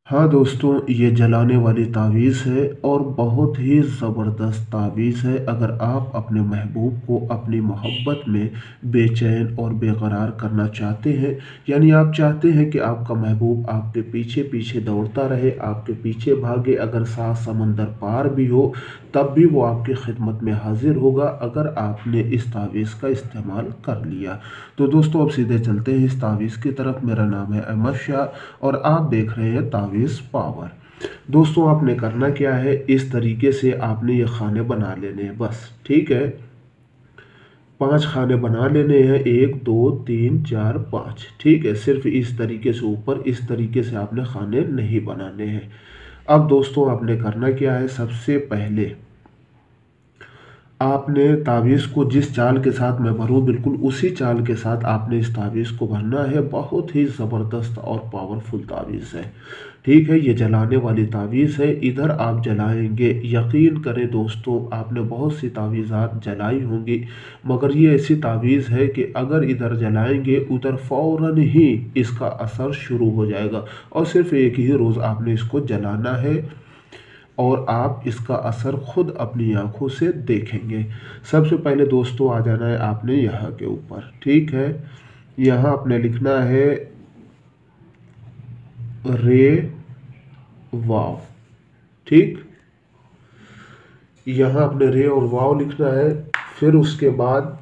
हाँ दोस्तों, ये जलाने वाली तावीज़ है और बहुत ही ज़बरदस्त तावीज़ है। अगर आप अपने महबूब को अपनी मोहब्बत में बेचैन और बेकरार करना चाहते हैं, यानी आप चाहते हैं कि आपका महबूब आपके पीछे पीछे दौड़ता रहे, आपके पीछे भागे, अगर सात समंदर पार भी हो तब भी वो आपकी खिदमत में हाजिर होगा अगर आपने इस तावीज़ का इस्तेमाल कर लिया। तो दोस्तों, अब सीधे चलते हैं इस तावीज़ की तरफ। मेरा नाम है अहमद शाह और आप देख रहे हैं तावीज़ पावर। दोस्तों, आपने करना क्या है, इस तरीके से आपने ये खाने बना लेने हैं बस, ठीक है। 5 खाने बना लेने हैं, 1 2 3 4 5, ठीक है। सिर्फ इस तरीके से ऊपर इस तरीके से आपने खाने नहीं बनाने हैं। अब दोस्तों, आपने करना क्या है, सबसे पहले आपने तावीज़ को जिस चाल के साथ मैं भरूँ बिल्कुल उसी चाल के साथ आपने इस तावीज़ को भरना है। बहुत ही ज़बरदस्त और पावरफुल तावीज़ है, ठीक है। ये जलाने वाली तावीज़ है, इधर आप जलाएंगे। यकीन करें दोस्तों, आपने बहुत सी तावीज़ात जलाई होंगी, मगर ये ऐसी तावीज़ है कि अगर इधर जलाएंगे उधर फ़ौरन ही इसका असर शुरू हो जाएगा। और सिर्फ एक ही रोज़ आपने इसको जलाना है और आप इसका असर खुद अपनी आंखों से देखेंगे। सबसे पहले दोस्तों, आ जाना है आपने यहाँ के ऊपर, ठीक है। यहाँ आपने लिखना है रे वाव, ठीक। यहाँ आपने रे और वाव लिखना है। फिर उसके बाद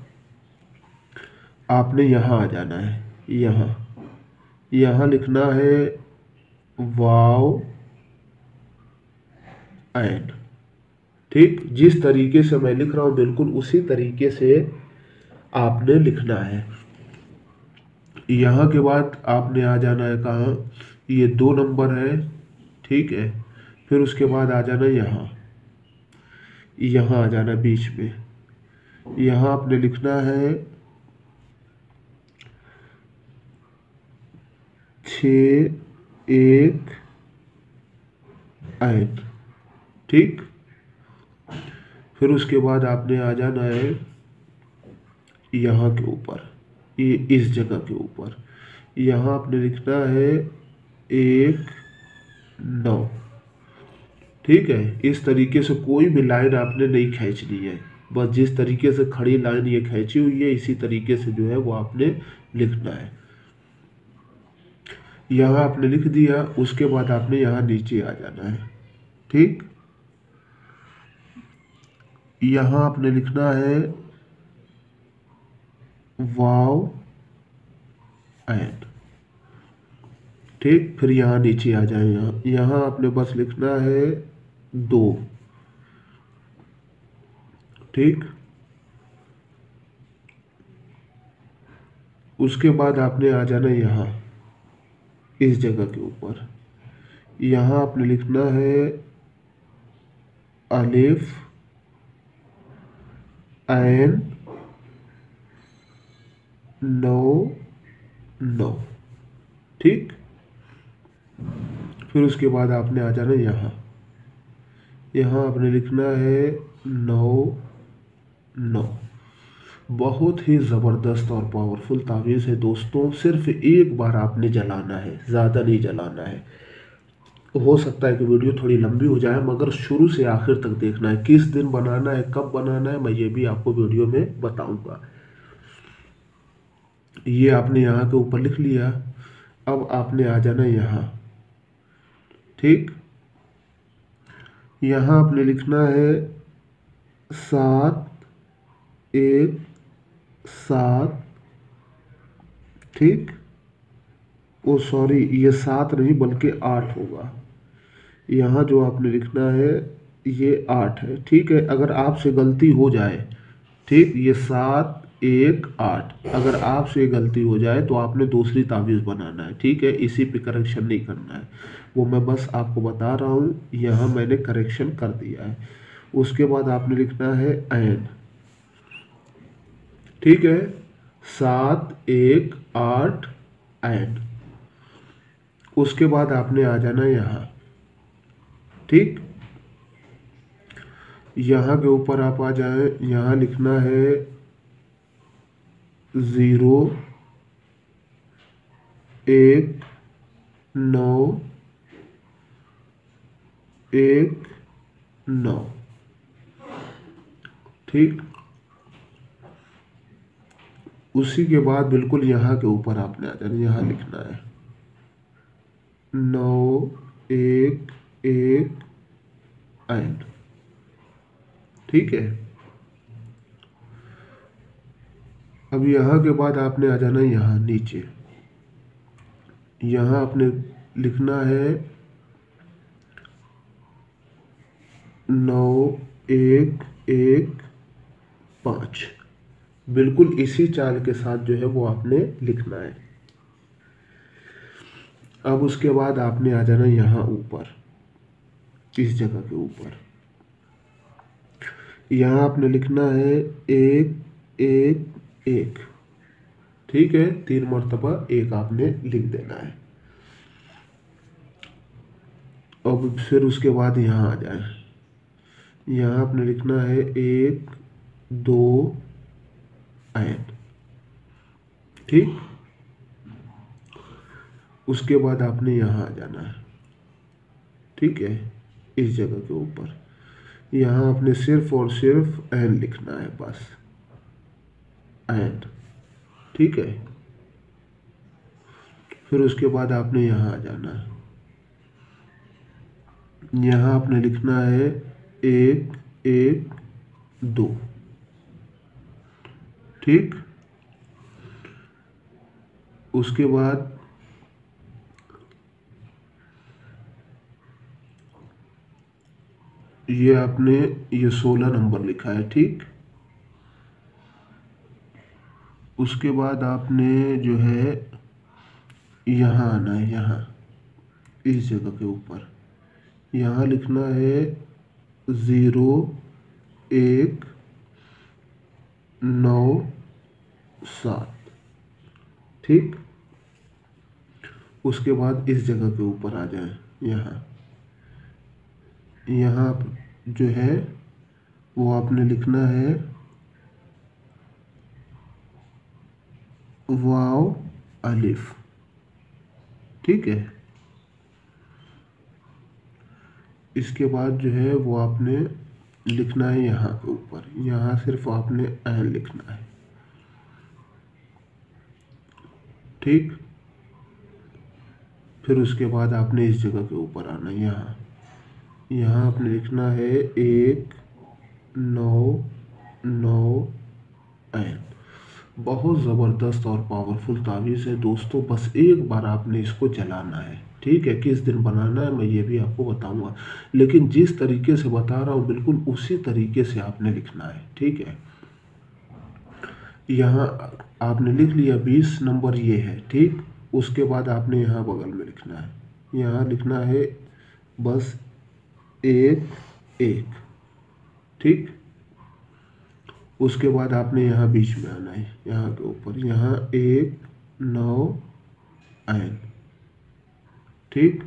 आपने यहाँ आ जाना है, यहाँ यहाँ लिखना है वाव एंड, ठीक। जिस तरीके से मैं लिख रहा हूँ बिल्कुल उसी तरीके से आपने लिखना है। यहाँ के बाद आपने आ जाना है कहाँ, ये 2 नंबर है, ठीक है। फिर उसके बाद आ जाना यहाँ, यहाँ आ जाना बीच में। यहाँ आपने लिखना है 6 1 8, ठीक। फिर उसके बाद आपने आ जाना है यहाँ के ऊपर, ये इस जगह के ऊपर। यहाँ आपने लिखना है 1 9, ठीक है। इस तरीके से कोई भी लाइन आपने नहीं खींचनी है, बस जिस तरीके से खड़ी लाइन ये खींची हुई है इसी तरीके से जो है वो आपने लिखना है। यहाँ आपने लिख दिया, उसके बाद आपने यहाँ नीचे आ जाना है, ठीक। यहाँ आपने लिखना है वाव एंड, ठीक। फिर यहाँ नीचे आ जाए, यहाँ आपने बस लिखना है 2, ठीक। उसके बाद आपने आ जाना यहाँ इस जगह के ऊपर। यहाँ आपने लिखना है अलिफ एन 9 9, ठीक। फिर उसके बाद आपने आ जाना यहाँ, यहाँ आपने लिखना है 9 9। बहुत ही ज़बरदस्त और पावरफुल तावीज़ है दोस्तों। सिर्फ एक बार आपने जलाना है, ज़्यादा नहीं जलाना है। हो सकता है कि वीडियो थोड़ी लंबी हो जाए, मगर शुरू से आखिर तक देखना है। किस दिन बनाना है, कब बनाना है, मैं ये भी आपको वीडियो में बताऊंगा। ये आपने यहाँ के ऊपर लिख लिया। अब आपने आ जाना यहाँ, ठीक। यहाँ आपने लिखना है 7 1 7, ठीक। ओ सॉरी, ये 7 नहीं बल्कि 8 होगा। यहाँ जो आपने लिखना है ये 8 है, ठीक है। अगर आपसे गलती हो जाए, ठीक, ये 7 1 8, अगर आपसे गलती हो जाए तो आपने दूसरी तावीज़ बनाना है, ठीक है। इसी पे करेक्शन नहीं करना है, वो मैं बस आपको बता रहा हूँ। यहाँ मैंने करेक्शन कर दिया है। उसके बाद आपने लिखना है एन, ठीक है। 7 1 8 एन। उसके बाद आपने आ जाना यहाँ, ठीक। यहाँ के ऊपर आप आ जाए, यहाँ लिखना है 0 1 9 1 9। ठीक, उसी के बाद बिल्कुल यहाँ के ऊपर आपने आ जाना, यहाँ लिखना है 9 1 1 8। ठीक है, अब यहाँ के बाद आपने आ जाना यहाँ नीचे, यहाँ आपने लिखना है 9 1 1 5। बिल्कुल इसी चाल के साथ जो है वो आपने लिखना है। अब उसके बाद आपने आ जाना यहाँ ऊपर, इस जगह के ऊपर, यहाँ आपने लिखना है 1 1 1। ठीक है, 3 मरतबा 1 आपने लिख देना है। अब फिर उसके बाद यहाँ आ जाए, यहाँ आपने लिखना है 1 2 8। ठीक, उसके बाद आपने यहाँ आ जाना है। ठीक है, इस जगह के ऊपर यहाँ आपने सिर्फ और सिर्फ एन लिखना है, बस एन। ठीक है, फिर उसके बाद आपने यहाँ आ जाना है, यहाँ आपने लिखना है 1 1 2। ठीक, उसके बाद ये आपने ये 16 नंबर लिखा है। ठीक, उसके बाद आपने जो है यहाँ आना है, यहाँ इस जगह के ऊपर यहाँ लिखना है 0 1 9 7। ठीक, उसके बाद इस जगह के ऊपर आ जाए, यहाँ यहाँ जो है वो आपने लिखना है वाव अलिफ। ठीक है, इसके बाद जो है वो आपने लिखना है यहाँ के ऊपर, यहाँ सिर्फ आपने एन लिखना है। ठीक, फिर उसके बाद आपने इस जगह के ऊपर आना है, यहाँ यहाँ आपने लिखना है 1 9 9 एन। बहुत ज़बरदस्त और पावरफुल तावीज़ है दोस्तों, बस एक बार आपने इसको जलाना है। ठीक है, किस दिन बनाना है मैं ये भी आपको बताऊंगा, लेकिन जिस तरीके से बता रहा हूँ बिल्कुल उसी तरीके से आपने लिखना है। ठीक है, यहाँ आपने लिख लिया 20 नंबर ये है। ठीक, उसके बाद आपने यहाँ बगल में लिखना है, यहाँ लिखना है बस 1 1। ठीक, उसके बाद आपने यहाँ बीच में आना है, यहाँ के ऊपर यहाँ 1 9 एन। ठीक,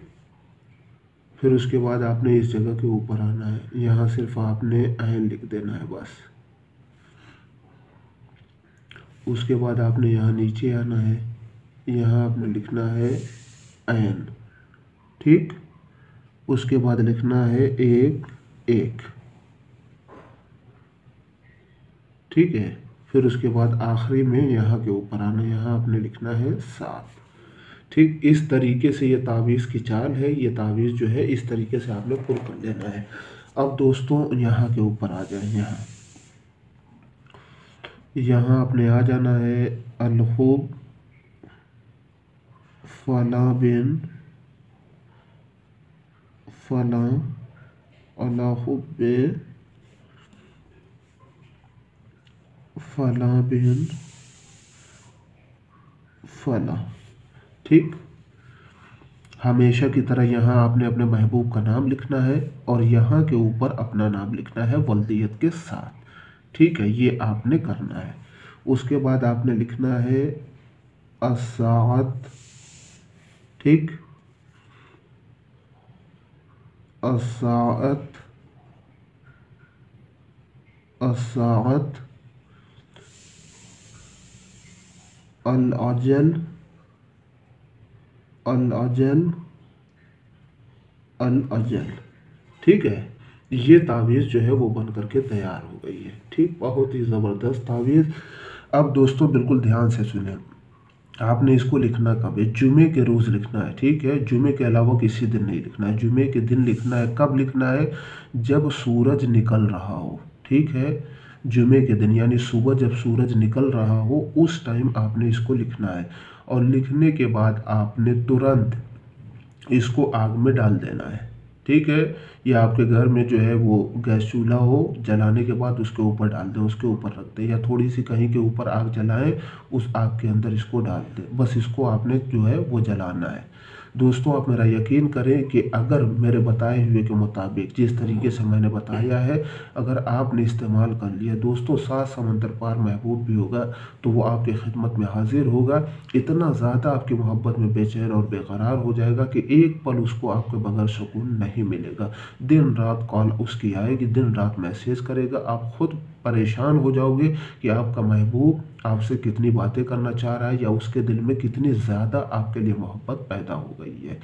फिर उसके बाद आपने इस जगह के ऊपर आना है, यहाँ सिर्फ आपने एन लिख देना है बस। उसके बाद आपने यहाँ नीचे आना है, यहाँ आपने लिखना है एन। ठीक, उसके बाद लिखना है 1 1। ठीक है, फिर उसके बाद आखिरी में यहाँ के ऊपर आना, यहाँ आपने लिखना है 7। ठीक, इस तरीके से ये तावीज़ की चाल है, ये तावीज़ जो है इस तरीके से आपने पुल कर लेना है। अब दोस्तों यहाँ के ऊपर आ जाए, यहाँ आपने आ जाना है अलहुब फला बिन फला अलहुब फला बिन फला। ठीक, हमेशा की तरह यहाँ आपने अपने महबूब का नाम लिखना है और यहाँ के ऊपर अपना नाम लिखना है वल्दियत के साथ। ठीक है, ये आपने करना है। उसके बाद आपने लिखना है अस्साअत। ठीक, अस्साअत अस्साअत अल अजल अल अजल अल अजल। ठीक है। ये तावीज़ जो है वो बन करके तैयार हो गई है। ठीक, बहुत ही ज़बरदस्त तावीज़। अब दोस्तों बिल्कुल ध्यान से सुनें। आपने इसको लिखना कब है? जुमे के रोज़ लिखना है, ठीक है? जुमे के अलावा किसी दिन नहीं लिखना है। जुमे के दिन लिखना है। कब लिखना है? जब सूरज निकल रहा हो, ठीक है? जुमे के दिन यानी सुबह जब सूरज निकल रहा हो उस टाइम आपने इसको लिखना है। और लिखने के बाद आपने तुरंत इसको आग में डाल देना है, ठीक है? या आपके घर में जो है वो गैस चूल्हा हो, जलाने के बाद उसके ऊपर डाल दें, उसके ऊपर रख दें, या थोड़ी सी कहीं के ऊपर आग जलाएं, उस आग के अंदर इसको डाल दें। बस इसको आपने जो है वो जलाना है। दोस्तों आप मेरा यकीन करें कि अगर मेरे बताए हुए के मुताबिक जिस तरीके से मैंने बताया है, अगर आपने इस्तेमाल कर लिया दोस्तों, 7 समंदर पार महबूब भी होगा तो वो आपकी खिदमत में हाजिर होगा। इतना ज़्यादा आपकी मोहब्बत में बेचैन और बेकरार हो जाएगा कि एक पल उसको आपके बगैर सुकून नहीं मिलेगा। दिन रात कॉल उसकी आएगी, दिन रात मैसेज करेगा, आप खुद परेशान हो जाओगे कि आपका महबूब आपसे कितनी बातें करना चाह रहा है, या उसके दिल में कितनी ज़्यादा आपके लिए मोहब्बत पैदा हो गई है।